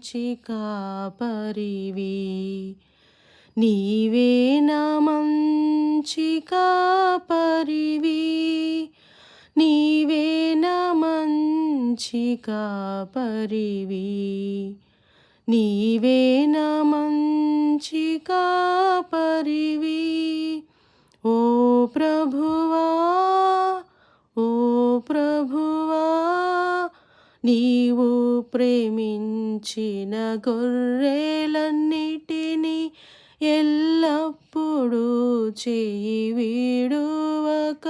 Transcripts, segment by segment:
మంచి కాపరివి. నీవే నా మంచి కాపరివి, నీవే నా మంచి కాపరివి, నీవే నా మంచి కాపరివి. ఓ ప్రభువా, ఓ ప్రభువా, నీవు ప్రేమించిన గొర్రెలన్నిటినీ ఎల్లప్పుడూ చేయి విడువక,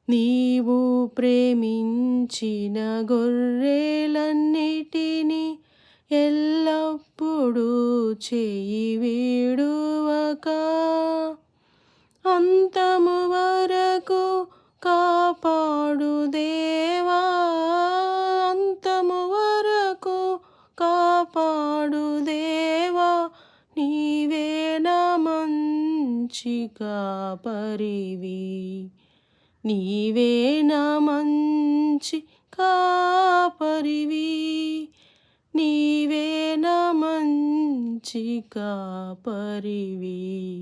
నీవు ప్రేమించిన గొర్రెలన్నిటినీ ఎల్లప్పుడూ చేయి విడువక, అంతము వరకు కాపాడు దేవా, అంతము వరకు కాపాడు దేవా, నీవే నా మంచి కాపరివి, నీవే నా మంచి కాపరివి, నీవే నా మంచి కాపరివి.